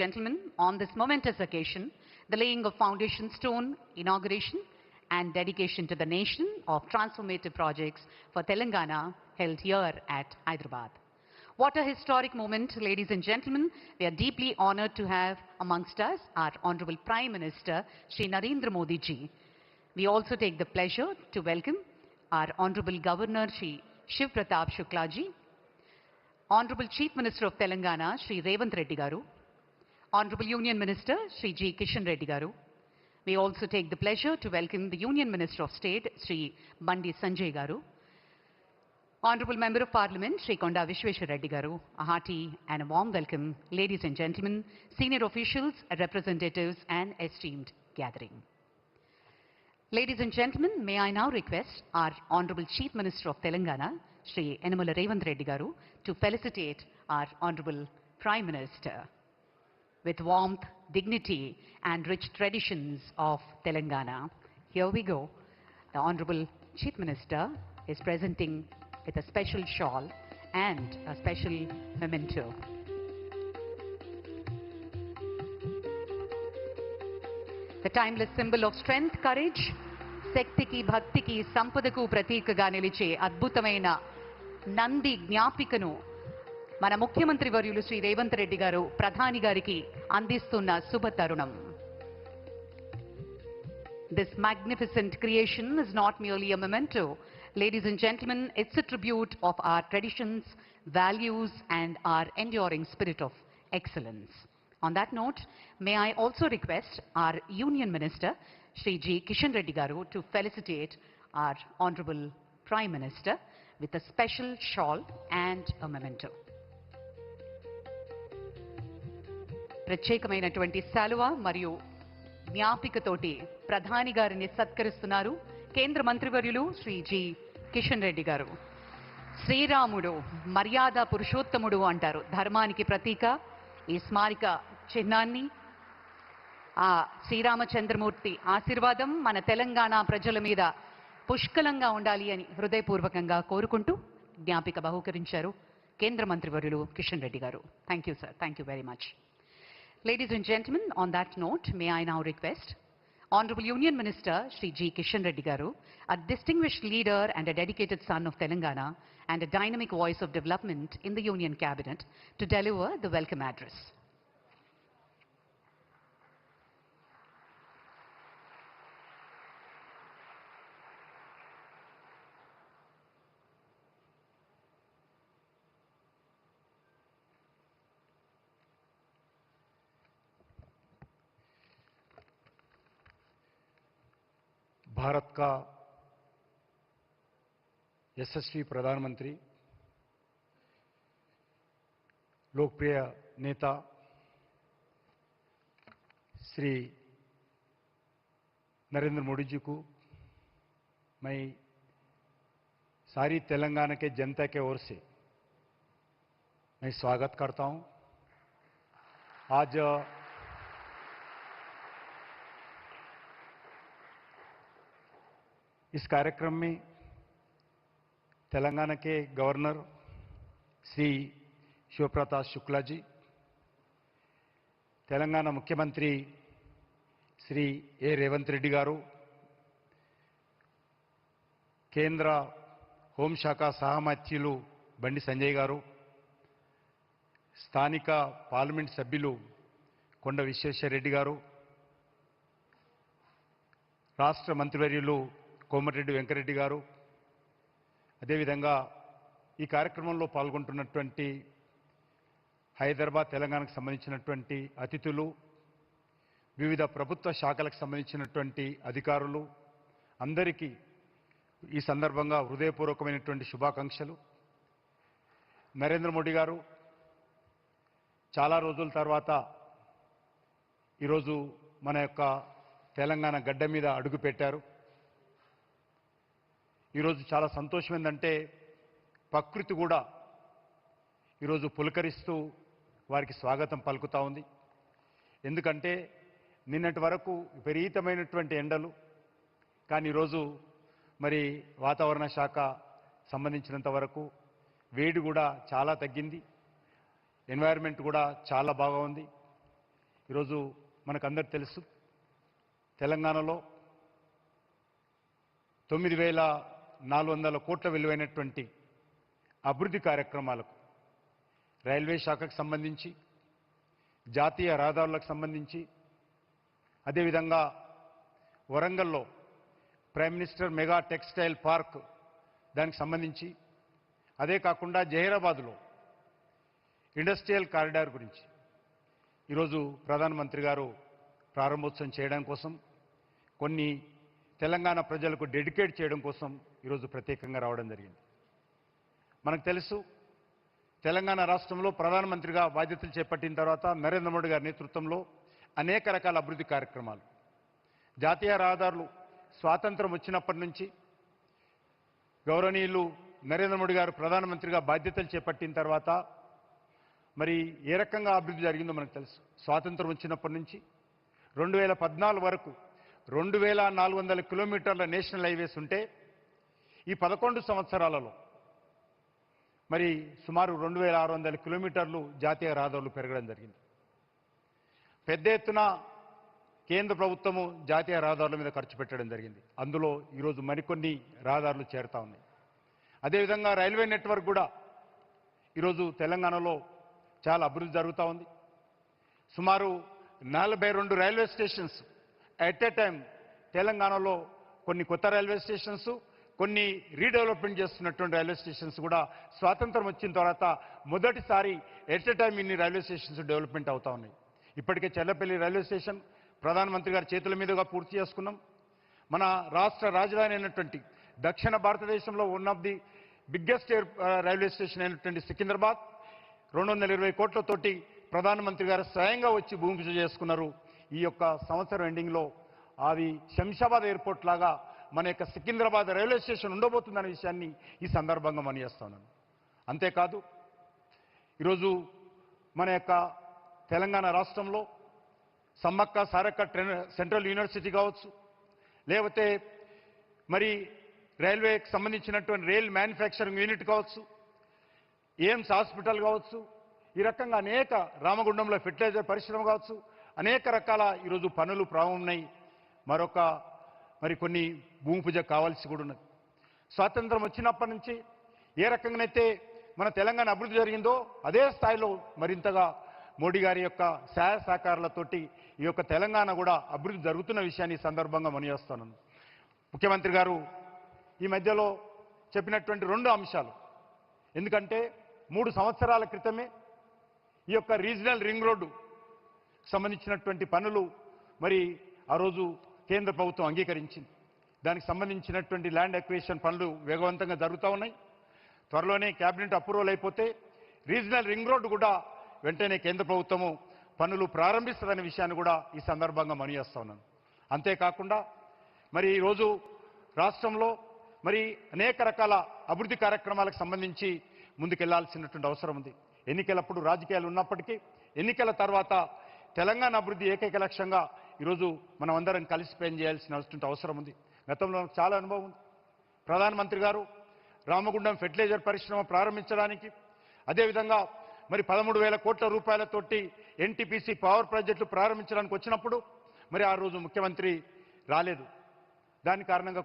Gentlemen, on this momentous occasion, the laying of foundation stone, inauguration and dedication to the nation of transformative projects for Telangana held here at Hyderabad. What a historic moment, ladies and gentlemen. We are deeply honored to have amongst us our Honorable Prime Minister, Shri Narendra Modi ji. We also take the pleasure to welcome our Honorable Governor, Shri Shiv Pratap Shukla ji, Honorable Chief Minister of Telangana, Shri Revanth Reddy Garu, Honorable Union Minister, Shri G. Kishan Reddy Garu. We also take the pleasure to welcome the Union Minister of State, Shri Bandi Sanjay Garu, Honorable Member of Parliament, Shri Konda Vishweshwar Reddy Garu. A hearty and a warm welcome, ladies and gentlemen, senior officials, representatives, and esteemed gathering. Ladies and gentlemen, may I now request our Honorable Chief Minister of Telangana, Shri Yanamola Revanth Reddy Garu, to felicitate our Honorable Prime Minister with warmth, dignity, and rich traditions of Telangana. Here we go. The Honorable Chief Minister is presenting with a special shawl and a special memento. The timeless symbol of strength, courage, శక్తికి భక్తికి సంపదకు ప్రతీకగా నిలిచే అద్భుతమైన నంది జ్ఞాపికను మన ముఖ్యమంత్రి వర్యులు శ్రీ రేవంత్ రెడ్డి గారు ప్రధాని గారికి అందిస్తున్న శుభ తరుణం. This magnificent creation is not merely a memento. Ladies and gentlemen, it's a tribute of our traditions, values, and our enduring spirit of excellence. On that note, may I also request our Union Minister, Shri G. Kishan Reddy Garu, to felicitate our Honorable Prime Minister with a special shawl and a memento. ప్రత్యేకమైనటువంటి శాలువా మరియు జ్ఞాపికతోటి ప్రధాని గారిని సత్కరిస్తున్నారు కేంద్ర మంత్రివర్యులు Shri G Kishan Reddy గారు. శ్రీరాముడు మర్యాద పురుషోత్తముడు అంటారు. ధర్మానికి ప్రతీక ఈ స్మారక చిహ్నాన్ని ఆ శ్రీరామచంద్రమూర్తి ఆశీర్వాదం మన తెలంగాణ ప్రజల మీద పుష్కలంగా ఉండాలి అని హృదయపూర్వకంగా కోరుకుంటూ జ్ఞాపిక బహూకరించారు కేంద్ర మంత్రివర్యులు కిషన్ రెడ్డి గారు. Thank you sir. Thank you very much. Ladies and gentlemen, on that note, may I now request Honorable Union Minister Shri G. Kishan Reddy Garu, a distinguished leader and a dedicated son of Telangana and a dynamic voice of development in the Union Cabinet, to deliver the welcome address. Bharat का यशस्वी प्रधानमंत्री, लोकप्रिय नेता श्री नरेंद्र मोदी जी को मैं सारी तेलंगाना के जनता के ओर से मैं स्वागत करता हूं. आज इस कार्यक्रम में तेलंगाना के गवर्नर श्री शिव प्रताप शुक्ला जी, तेलंगाना मुख्यमंत्री श्री ए रेवंत रेड्डी गारू, केंद्र होमशाఖ సహమంత్రులు బండి సంజయ్ గారు, స్థానిక పార్లమెంట్ సభ్యులు కొండ విశ్వేశ్వర రెడ్డి గారు, రాష్ట్ర మంత్రివర్యులు కోమటిరెడ్డి వెంకరెడ్డి గారు, అదేవిధంగా ఈ కార్యక్రమంలో పాల్గొంటున్నటువంటి హైదరాబాద్ తెలంగాణకు సంబంధించినటువంటి అతిథులు, వివిధ ప్రభుత్వ శాఖలకు సంబంధించినటువంటి అధికారులు అందరికీ ఈ సందర్భంగా హృదయపూర్వకమైనటువంటి శుభాకాంక్షలు. నరేంద్ర మోడీ గారు చాలా రోజుల తర్వాత ఈరోజు మన యొక్క తెలంగాణ గడ్డ మీద అడుగుపెట్టారు. ఈరోజు చాలా సంతోషం ఏంటంటే ప్రకృతి కూడా ఈరోజు పులకరిస్తూ వారికి స్వాగతం పలుకుతూ ఉంది. ఎందుకంటే నిన్నటి వరకు విపరీతమైనటువంటి ఎండలు, కానీ ఈరోజు మరి వాతావరణ శాఖ సంబంధించినంత వరకు వేడి కూడా చాలా తగ్గింది, ఎన్వైరన్మెంట్ కూడా చాలా బాగా ఉంది. ఈరోజు మనకందరూ తెలుసు తెలంగాణలో 9,400 కోట్ల విలువైనటువంటి అభివృద్ధి కార్యక్రమాలకు రైల్వే శాఖకు సంబంధించి జాతీయ రహదారులకు సంబంధించి అదేవిధంగా వరంగల్లో prime minister mega textile park దానికి సంబంధించి అదే కాకుండా జహీరాబాద్లో ఇండస్ట్రియల్ కారిడార్ గురించి ఈరోజు ప్రధానమంత్రి గారు ప్రారంభోత్సవం చేయడం కోసం కొన్ని తెలంగాణ ప్రజలకు డెడికేట్ చేయడం కోసం ఈరోజు ప్రత్యేకంగా రావడం జరిగింది. మనకు తెలుసు తెలంగాణ రాష్ట్రంలో ప్రధానమంత్రిగా బాధ్యతలు చేపట్టిన తర్వాత నరేంద్ర మోడీ గారి నేతృత్వంలో అనేక రకాల అభివృద్ధి కార్యక్రమాలు జాతీయ రహదారులు స్వాతంత్రం వచ్చినప్పటి నుంచి గౌరవనీయులు నరేంద్ర మోడీ గారు ప్రధానమంత్రిగా బాధ్యతలు చేపట్టిన తర్వాత మరి ఏ రకంగా అభివృద్ధి జరిగిందో మనకు తెలుసు. స్వాతంత్రం వచ్చినప్పటి నుంచి 2014 వరకు 2,400 కిలోమీటర్ల నేషనల్ హైవేస్ ఉంటే ఈ 11 సంవత్సరాలలో మరి సుమారు 2,600 కిలోమీటర్లు జాతీయ రహదారులు పెరగడం జరిగింది. పెద్ద ఎత్తున కేంద్ర ప్రభుత్వము జాతీయ రహదారుల మీద ఖర్చు పెట్టడం జరిగింది. అందులో ఈరోజు మరికొన్ని రహదారులు చేరుతా ఉన్నాయి. అదేవిధంగా రైల్వే నెట్వర్క్ కూడా ఈరోజు తెలంగాణలో చాలా అభివృద్ధి జరుగుతూ ఉంది. సుమారు 42 railway stations at a time తెలంగాణలో కొన్ని కొత్త రైల్వే స్టేషన్స్ కొన్ని రీడెవలప్మెంట్ చేస్తున్నటువంటి రైల్వే స్టేషన్స్ కూడా స్వాతంత్రం వచ్చిన తర్వాత మొదటిసారి ఎట్ ఏ టైం ఇన్ని రైల్వే స్టేషన్స్ డెవలప్మెంట్ అవుతా ఉన్నాయి. ఇప్పటికే చెల్లపల్లి రైల్వే స్టేషన్ ప్రధానమంత్రి గారి చేతుల మీదుగా పూర్తి చేసుకున్నాం. మన రాష్ట్ర రాజధాని అయినటువంటి దక్షిణ భారతదేశంలో one of the biggest railway station అయినటువంటి సికింద్రాబాద్ 220 కోట్లతోటి ప్రధానమంత్రి గారు స్వయంగా వచ్చి భూమి పూజ చేసుకున్నారు. ఈ యొక్క సంవత్సరం ఎండింగ్లో అది శంషాబాద్ ఎయిర్పోర్ట్ లాగా మన యొక్క సికింద్రాబాద్ రైల్వే స్టేషన్ ఉండబోతుందనే విషయాన్ని ఈ సందర్భంగా మనం చేస్తున్నాను. అంతేకాదు ఈరోజు మన యొక్క తెలంగాణ రాష్ట్రంలో సమ్మక్క సారక్క సెంట్రల్ యూనివర్సిటీ కావచ్చు, లేకపోతే మరి రైల్వేకి సంబంధించినటువంటి రైల్ మ్యానుఫ్యాక్చరింగ్ యూనిట్ కావచ్చు, ఎయిమ్స్ హాస్పిటల్ కావచ్చు, ఈ రకంగా అనేక రామగుండంలో ఫెర్టిలైజర్ పరిశ్రమ కావచ్చు, అనేక రకాల ఈరోజు పనులు ప్రారంభమై మరి కొన్ని భూమి పూజ కావాల్సి కూడా ఉన్నది. స్వాతంత్రం వచ్చినప్పటి నుంచి ఏ రకంగానైతే మన తెలంగాణ అభివృద్ధి జరిగిందో అదే స్థాయిలో మరింతగా మోడీ గారి యొక్క సహాయ సహకారాలతోటి ఈ యొక్క తెలంగాణ కూడా అభివృద్ధి జరుగుతున్న విషయాన్ని ఈ సందర్భంగా మనయేస్తున్నాను. ముఖ్యమంత్రి గారు ఈ మధ్యలో చెప్పినటువంటి 2 అంశాలు, ఎందుకంటే 3 సంవత్సరాల క్రితమే ఈ యొక్క రీజనల్ రింగ్ రోడ్డు సంబంధించినటువంటి పనులు మరి ఆ రోజు కేంద్ర ప్రభుత్వం అంగీకరించింది. దానికి సంబంధించినటువంటి ల్యాండ్ అక్విజిషన్ పనులు వేగవంతంగా జరుగుతూ ఉన్నాయి. త్వరలోనే క్యాబినెట్ అప్రూవల్ అయిపోతే రీజనల్ రింగ్ రోడ్డు కూడా వెంటనే కేంద్ర ప్రభుత్వము పనులు ప్రారంభిస్తుందనే విషయాన్ని కూడా ఈ సందర్భంగా మనయేస్తా ఉన్నాను. అంతేకాకుండా మరి ఈరోజు రాష్ట్రంలో మరి అనేక రకాల అభివృద్ధి కార్యక్రమాలకు సంబంధించి ముందుకెళ్లాల్సినటువంటి అవసరం ఉంది. ఎన్నికలప్పుడు రాజకీయాలు ఉన్నప్పటికీ ఎన్నికల తర్వాత తెలంగాణ అభివృద్ధి ఏకైక లక్ష్యంగా ఈరోజు మనం అందరం కలిసి పనిచేయాల్సినటువంటి అవసరం ఉంది. గతంలో చాలా అనుభవం ఉంది. ప్రధానమంత్రి గారు రామగుండం ఫెర్టిలైజర్ పరిశ్రమ ప్రారంభించడానికి, అదేవిధంగా మరి 13,000 కోట్ల రూపాయలతోటి ఎన్టీపీసీ పవర్ ప్రాజెక్టులు ప్రారంభించడానికి వచ్చినప్పుడు మరి ఆ రోజు ముఖ్యమంత్రి రాలేదు. దాని కారణంగా